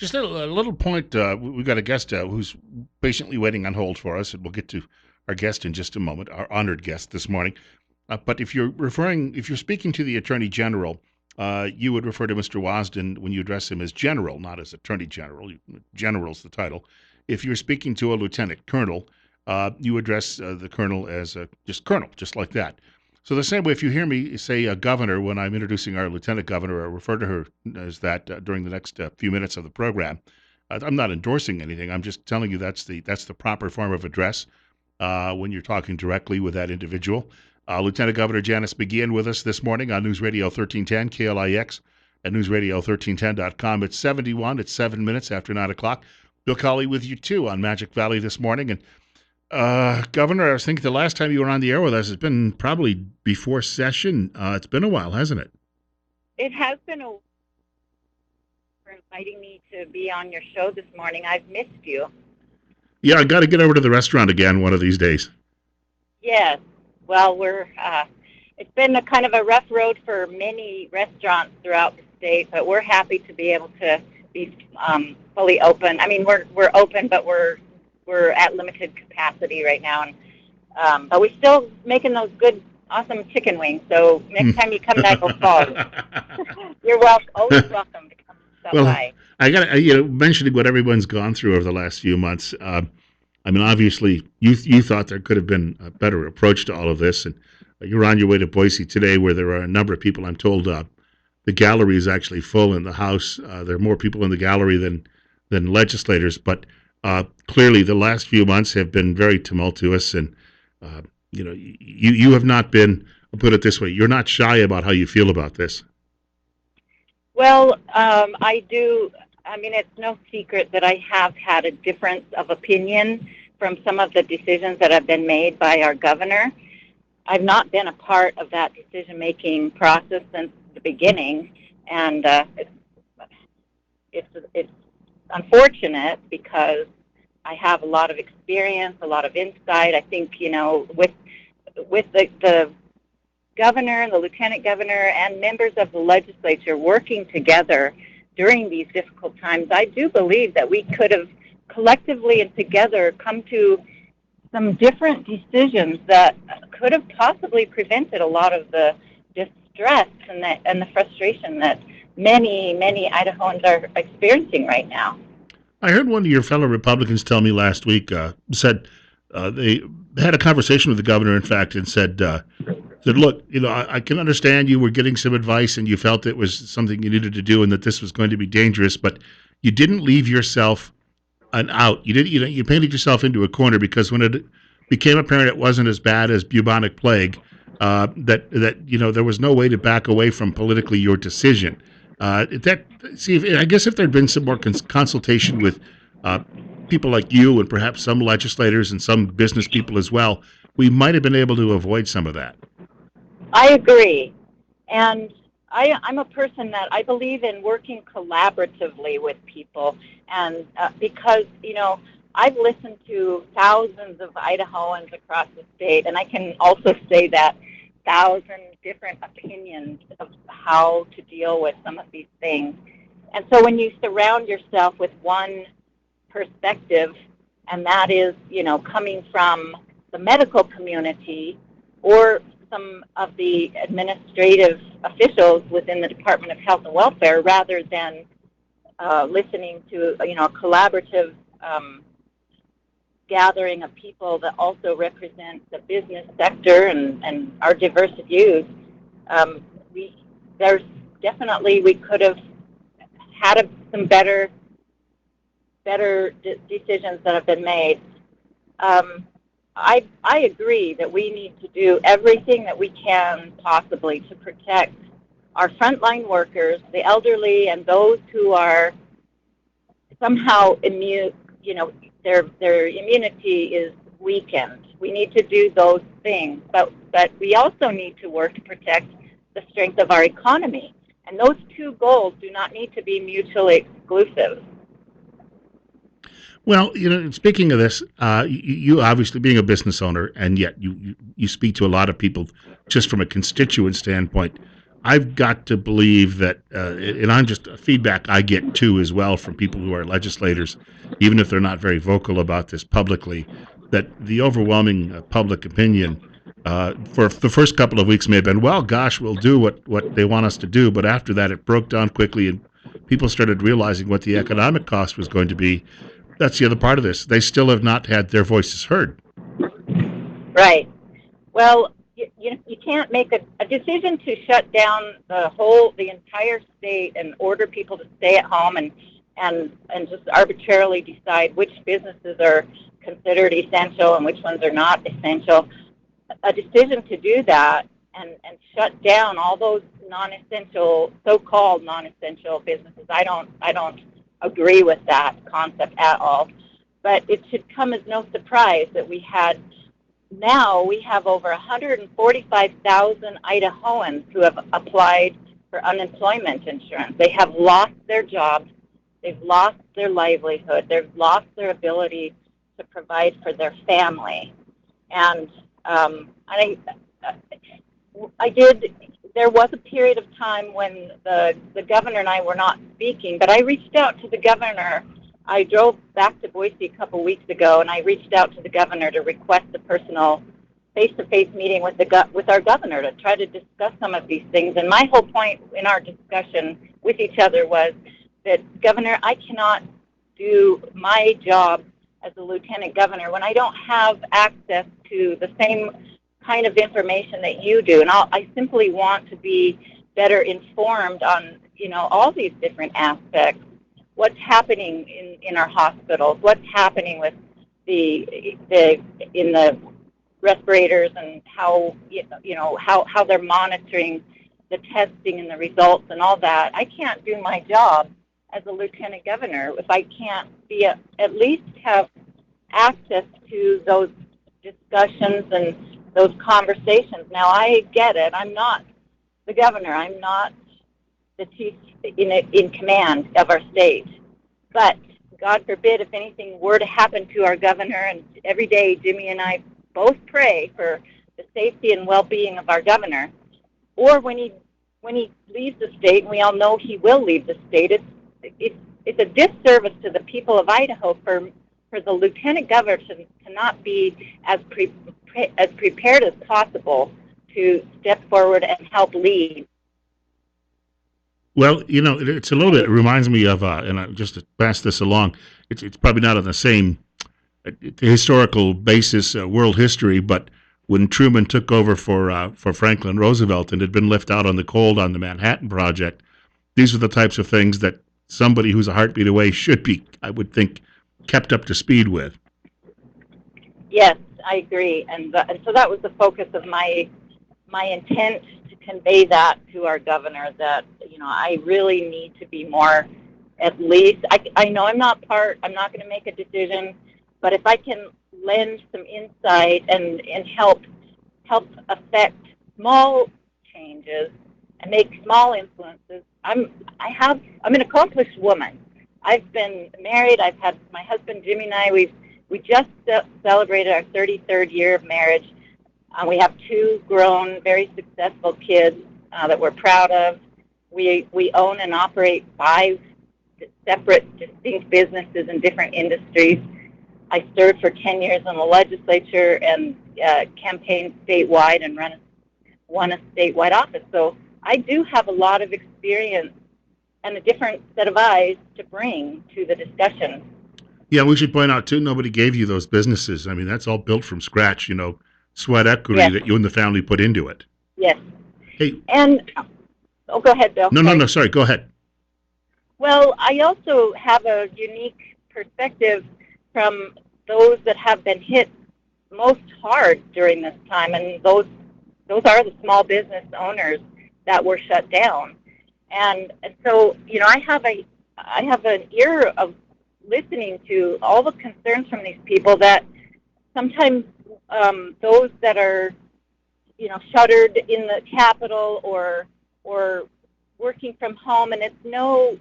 Just a little point. We've got a guest who's patiently waiting on hold for us, and we'll get to our guest in just a moment, our honored guest this morning. But if you're speaking to the Attorney General, you would refer to Mr. Wasden when you address him as General, not as Attorney General. General's the title. If you're speaking to a Lieutenant Colonel, you address the Colonel as just Colonel, just like that. So the same way, if you hear me say Governor when I'm introducing our Lieutenant Governor, I refer to her as that during the next few minutes of the program. I'm not endorsing anything. I'm just telling you that's the proper form of address when you're talking directly with that individual. Lieutenant Governor Janice McGeachin with us this morning on News Radio 1310 KLIX and newsradio1310.com. It's 7 minutes after 9 o'clock. Bill Colley with you too on Magic Valley this morning. And Governor, I was thinking the last time you were on the air with us, it's been probably before session. It's been a while, hasn't it? It has been a while for inviting me to be on your show this morning. I've missed you. Yeah, I got to get over to the restaurant again one of these days. Yes. Well, it's been a kind of a rough road for many restaurants throughout the state, but we're happy to be able to be fully open. I mean, we're open, but we're at limited capacity right now, and but we're still making those good, awesome chicken wings. So next time you come to Idaho Falls, you're always welcome to come stop by. I got mentioning what everyone's gone through over the last few months. I mean, obviously, you thought there could have been a better approach to all of this, and you're on your way to Boise today, where there are a number of people. I'm told the gallery is actually full in the House. There are more people in the gallery than legislators, but clearly the last few months have been very tumultuous, and you have not been. I'll put it this way: you're not shy about how you feel about this. Well, I do. I mean, it's no secret that I have had a difference of opinion from some of the decisions that have been made by our governor. I've not been a part of that decision-making process since the beginning, and it's unfortunate because I have a lot of experience, a lot of insight. I think, with the governor and the lieutenant governor and members of the legislature working together during these difficult times, I do believe that we could have collectively and together come to some different decisions that could have possibly prevented a lot of the distress and the frustration that many Idahoans are experiencing right now. I heard one of your fellow Republicans tell me last week, said they had a conversation with the governor, in fact, and said, look, I can understand you were getting some advice and you felt it was something you needed to do and that this was going to be dangerous, but you didn't leave yourself an out. You painted yourself into a corner because when it became apparent it wasn't as bad as bubonic plague, that there was no way to back away from politically your decision. I guess if there'd been some more consultation with people like you and perhaps some legislators and some business people as well, we might have been able to avoid some of that. I agree. And I'm a person that I believe in working collaboratively with people. And because, I've listened to thousands of Idahoans across the state, and I can also say that 1,000 different opinions of how to deal with some of these things. And so when you surround yourself with one perspective, and that is, coming from the medical community or some of the administrative officials within the Department of Health and Welfare, rather than listening to, a collaborative gathering of people that also represent the business sector and our diverse views, we could have had some better decisions that have been made. I agree that we need to do everything that we can possibly to protect our frontline workers, the elderly, and those who are somehow immune. Their immunity is weakened. We need to do those things, but we also need to work to protect the strength of our economy. And those two goals do not need to be mutually exclusive. Well, speaking of this, you obviously being a business owner, and yet you speak to a lot of people just from a constituent standpoint. I've got to believe that, and I'm just feedback I get too as well from people who are legislators, even if they're not very vocal about this publicly, that the overwhelming public opinion for the first couple of weeks may have been, well, gosh, we'll do what they want us to do, but after that it broke down quickly and people started realizing what the economic cost was going to be. That's the other part of this. They still have not had their voices heard. Right. Well, you can't make a decision to shut down the entire state and order people to stay at home and just arbitrarily decide which businesses are considered essential and which ones are not essential. A decision to do that and shut down all those non-essential, so-called non-essential businesses, I don't agree with that concept at all. But it should come as no surprise that we have over 145,000 Idahoans who have applied for unemployment insurance. They have lost their jobs, they've lost their livelihood, they've lost their ability to provide for their family. And there was a period of time when the governor and I were not speaking, but I reached out to the governor. I drove back to Boise a couple weeks ago, and I reached out to the governor to request a personal face-to-face meeting with our governor to try to discuss some of these things. And my whole point in our discussion with each other was that, Governor, I cannot do my job as a lieutenant governor when I don't have access to the same kind of information that you do. And I simply want to be better informed on, all these different aspects. What's happening in our hospitals? What's happening with in the respirators, and how how they're monitoring the testing and the results and all that. I can't do my job as a lieutenant governor if I can't at least have access to those discussions and those conversations. Now, I get it. I'm not the governor. I'm not the chief in command of our state. But God forbid if anything were to happen to our governor, and every day Jimmy and I both pray for the safety and well-being of our governor, or when he leaves the state, and we all know he will leave the state, it's a disservice to the people of Idaho for the lieutenant governor to not be as prepared as possible to step forward and help lead. Well, it's a little bit. It reminds me of, and just to pass this along, it's probably not on the same historical basis, world history, but when Truman took over for Franklin Roosevelt and had been left out on the cold on the Manhattan Project, these are the types of things that somebody who's a heartbeat away should be, I would think, kept up to speed with. Yes, I agree, and so that was the focus of my intent to convey that to our governor, that I really need to be more. At least I know I'm not going to make a decision, but if I can lend some insight and help affect small changes and make small influences. I'm an accomplished woman. I've been married. I've had my husband Jimmy and I. We just celebrated our 33rd year of marriage. We have 2 grown, very successful kids that we're proud of. We own and operate 5 separate, distinct businesses in different industries. I served for 10 years in the legislature and campaigned statewide and won a statewide office. So I do have a lot of experience and a different set of eyes to bring to the discussion. Yeah, we should point out, too, nobody gave you those businesses. I mean, that's all built from scratch, sweat equity Yes. that you and the family put into it. Yes. Hey. And, go ahead, Bill. No, sorry, go ahead. Well, I also have a unique perspective from those that have been hit most hard during this time, and those are the small business owners that were shut down. And so, I have an ear of listening to all the concerns from these people that sometimes those that are, shuttered in the Capitol or working from home, and it's no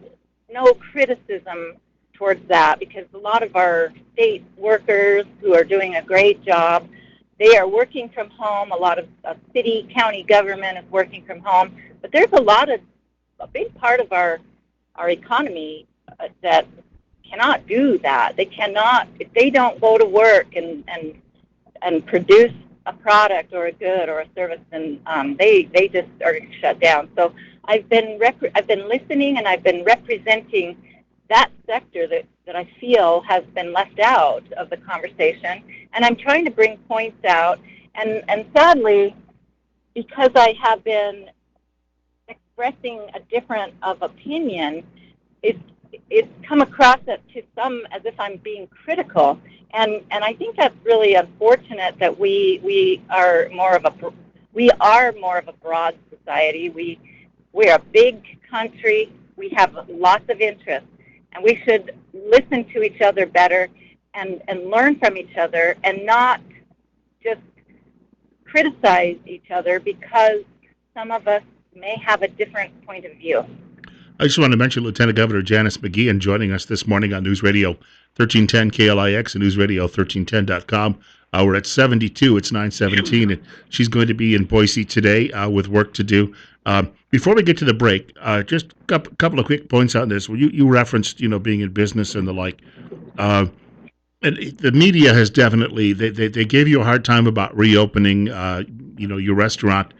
criticism towards that, because a lot of our state workers who are doing a great job they are working from home. A lot of city, county government is working from home. But there's a big part of our economy that cannot do that. They cannot, if they don't go to work and produce a product or a good or a service, then they just are shut down. So I've been listening, and I've been representing that sector that I feel has been left out of the conversation, and I'm trying to bring points out. And sadly, because I have been expressing a different of opinion, it's come across to some as if I'm being critical, and I think that's really unfortunate that we are more of a broad society. We're a big country. We have lots of interests, and we should listen to each other better and learn from each other, and not just criticize each other because some of us may have a different point of view. I just want to mention Lieutenant Governor Janice McGeachin joining us this morning on News Radio 1310 KLIX and newsradio1310.com. We're at 72. It's 9:17, and she's going to be in Boise today with work to do. Before we get to the break, just a couple of quick points on this. Well, you referenced, being in business and the like. And the media has definitely, they gave you a hard time about reopening, your restaurant.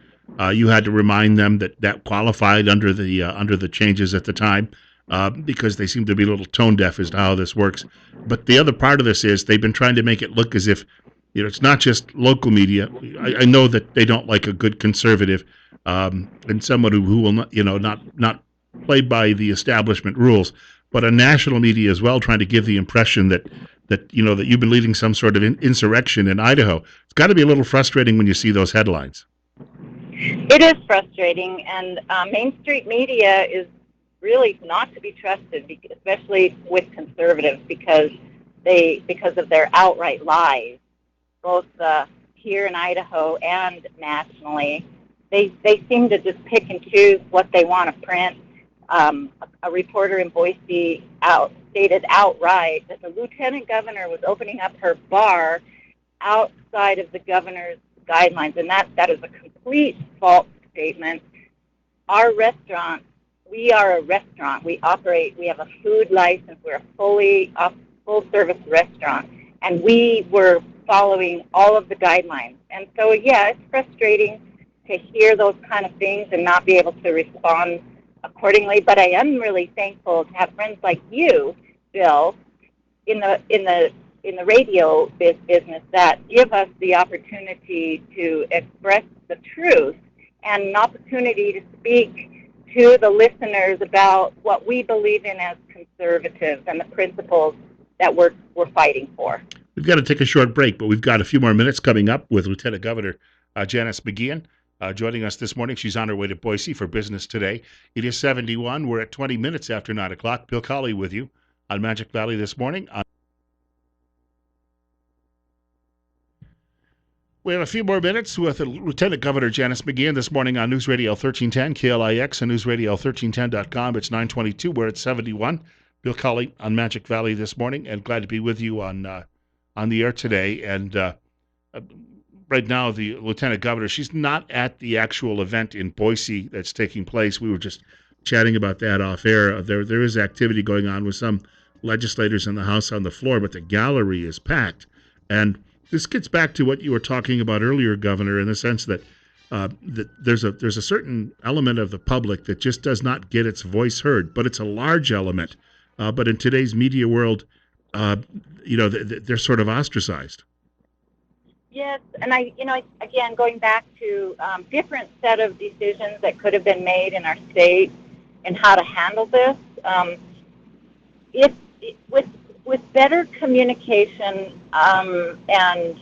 You had to remind them that qualified under the changes at the time, because they seem to be a little tone deaf as to how this works. But the other part of this is they've been trying to make it look as if, it's not just local media. I know that they don't like a good conservative, and someone who will not play by the establishment rules, but a national media as well, trying to give the impression that you've been leading some sort of insurrection in Idaho. It's got to be a little frustrating when you see those headlines. It is frustrating, and Main Street media is really not to be trusted, especially with conservatives, because of their outright lies, both here in Idaho and nationally. They seem to just pick and choose what they want to print. A reporter in Boise stated outright that the lieutenant governor was opening up her bar outside of the governor's guidelines, and that is a complete false statement. Our restaurant, we are a restaurant. We have a food license. We're a full-service restaurant, and we were following all of the guidelines. And so, yeah, it's frustrating to hear those kind of things and not be able to respond accordingly. But I am really thankful to have friends like you, Bill, in the radio business that give us the opportunity to express the truth and an opportunity to speak to the listeners about what we believe in as conservatives and the principles that we're fighting for. We've got to take a short break, but we've got a few more minutes coming up with Lieutenant Governor Janice McGeachin joining us this morning. She's on her way to Boise for business today. It is 71. We're at 20 minutes after 9 o'clock. Bill Colley with you on Magic Valley this morning. We have a few more minutes with Lieutenant Governor Janice McGeachin this morning on News Radio 1310 KLIX and newsradio1310.com. It's 9:22. We're at 71. Bill Colley on Magic Valley this morning, and glad to be with you on the air today. And right now, the Lieutenant Governor, she's not at the actual event in Boise that's taking place. We were just chatting about that off air. There is activity going on with some legislators in the House on the floor, but the gallery is packed. And this gets back to what you were talking about earlier, Governor, in the sense that that there's a certain element of the public that just does not get its voice heard, but it's a large element. But in today's media world, they're sort of ostracized. Yes, and again, going back to different set of decisions that could have been made in our state and how to handle this. With better communication and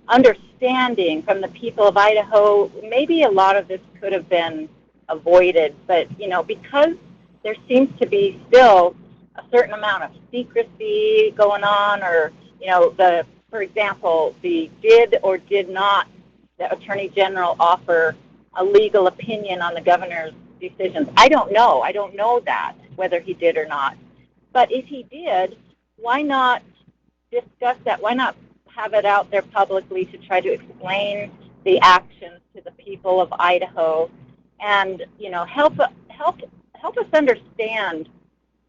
understanding from the people of Idaho, maybe a lot of this could have been avoided. But because there seems to be still a certain amount of secrecy going on, or for example, the did or did not the Attorney General offer a legal opinion on the governor's decisions? I don't know. I don't know that, whether he did or not. But if he did, why not discuss that? Why not have it out there publicly to try to explain the actions to the people of Idaho, and help us understand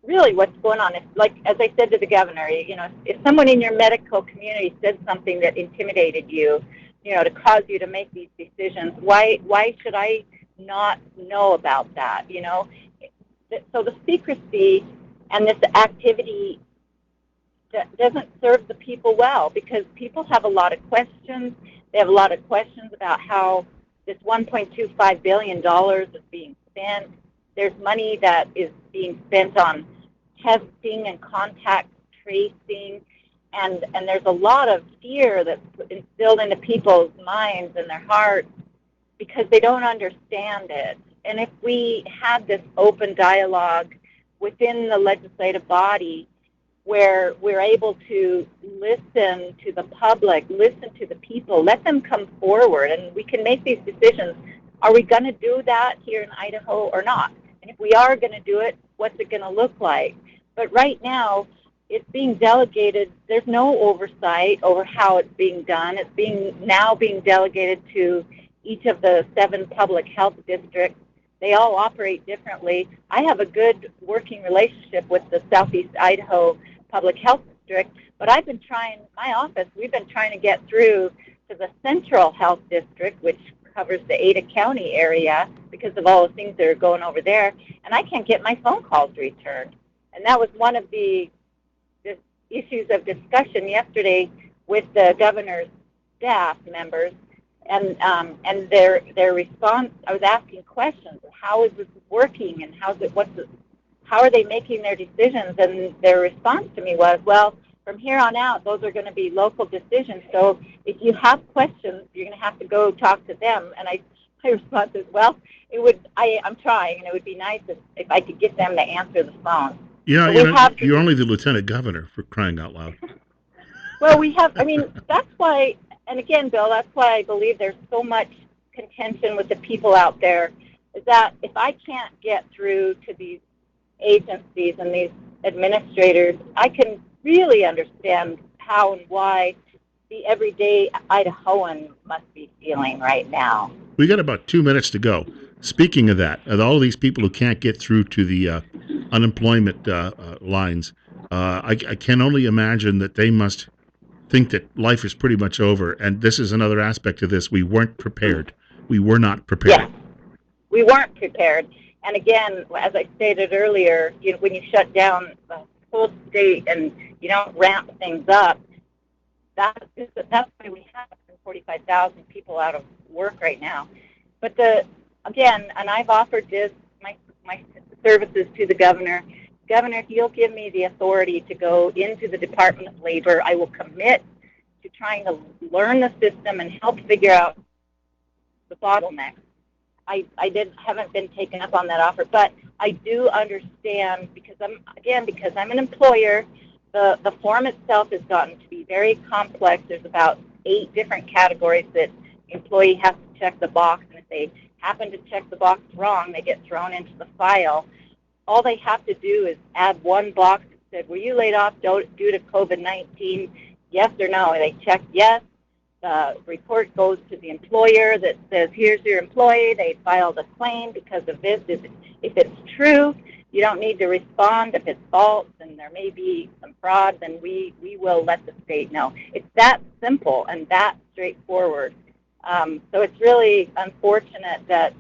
really what's going on. If, like as I said to the governor, if someone in your medical community said something that intimidated you, to cause you to make these decisions, why should I not know about that? So the secrecy and this activity doesn't serve the people well, because people have a lot of questions. They have a lot of questions about how this $1.25 billion is being spent. There's money that is being spent on testing and contact tracing, and there's a lot of fear that's instilled into people's minds and their hearts because they don't understand it. And if we had this open dialogue within the legislative body where we're able to listen to the public, listen to the people, let them come forward, and we can make these decisions. Are we going to do that here in Idaho or not? And if we are going to do it, what's it going to look like? But right now, it's being delegated. There's no oversight over how it's being done. It's being delegated to each of the 7 public health districts. They all operate differently. I have a good working relationship with the Southeast Idaho Public Health District, but we've been trying to get through to the Central Health District, which covers the Ada County area, because of all the things that are going over there, and I can't get my phone calls returned. And that was one of the issues of discussion yesterday with the governor's staff members, and their response. I was asking questions: how is this working, and how are they making their decisions? And their response to me was, well, from here on out, those are going to be local decisions. So if you have questions, you're going to have to go talk to them. And my response is, well, I'm trying, and it would be nice if I could get them to answer the phone. Yeah, you're only the lieutenant governor, for crying out loud. Well, that's why, and again, Bill, that's why I believe there's so much contention with the people out there, is that if I can't get through to these agencies and these administrators, I can really understand how and why the everyday Idahoan must be feeling right now. We got about 2 minutes to go. Speaking of that, of all these people who can't get through to the unemployment lines, I can only imagine that they must think that life is pretty much over. And this is another aspect of this. We weren't prepared. We were not prepared. Yes, we weren't prepared. And again, as I stated earlier, when you shut down the whole state and you don't ramp things up, that's why we have 145,000 people out of work right now. But and I've offered my services to the governor. Governor, if you'll give me the authority to go into the Department of Labor, I will commit to trying to learn the system and help figure out the bottlenecks. I haven't been taken up on that offer, but I do understand, because I'm an employer. The form itself has gotten to be very complex. There's about 8 different categories that the employee has to check the box, and if they happen to check the box wrong, they get thrown into the file. All they have to do is add one box that said, were you laid off due to COVID-19? Yes or no? And they check yes. The report goes to the employer that says, here's your employee. They filed a claim because of this. If it's true, you don't need to respond. If it's false and there may be some fraud, then we will let the state know. It's that simple and that straightforward. So it's really unfortunate that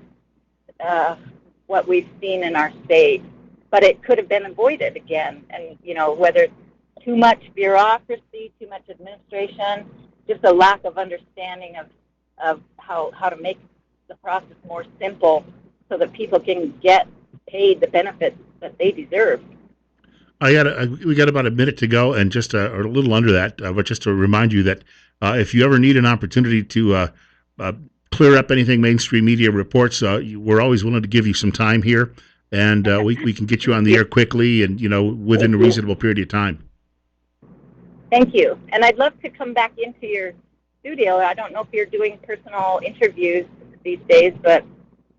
what we've seen in our state, but it could have been avoided again. And, whether it's too much bureaucracy, too much administration, just a lack of understanding of how to make the process more simple so that people can get paid the benefits that they deserve. We got about a minute to go, and just or a little under that, but just to remind you that if you ever need an opportunity to clear up anything mainstream media reports, we're always willing to give you some time here, and we can get you on the air quickly and within a reasonable period of time. Thank you. And I'd love to come back into your studio. I don't know if you're doing personal interviews these days, but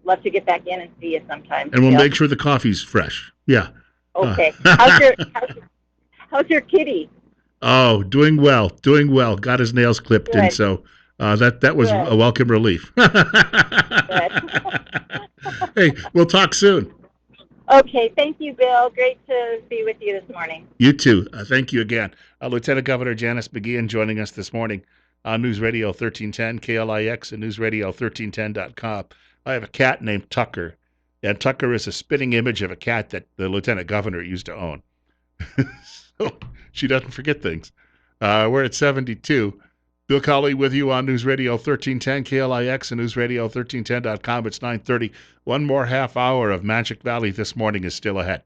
love to get back in and see you sometime. And we'll make sure the coffee's fresh. Yeah. Okay. How's your kitty? Oh, doing well, doing well. Got his nails clipped, and Good, so that was a good, welcome relief. good. Hey, we'll talk soon. Okay, thank you, Bill. Great to be with you this morning. You too. Thank you again. Lieutenant Governor Janice McGeachin joining us this morning on News Radio 1310, KLIX, and newsradio1310.com. I have a cat named Tucker, and Tucker is a spitting image of a cat that the Lieutenant Governor used to own. So she doesn't forget things. We're at 72. Bill Colley with you on News Radio 1310, KLIX, and newsradio1310.com. It's 9:30. One more half hour of Magic Valley this morning is still ahead.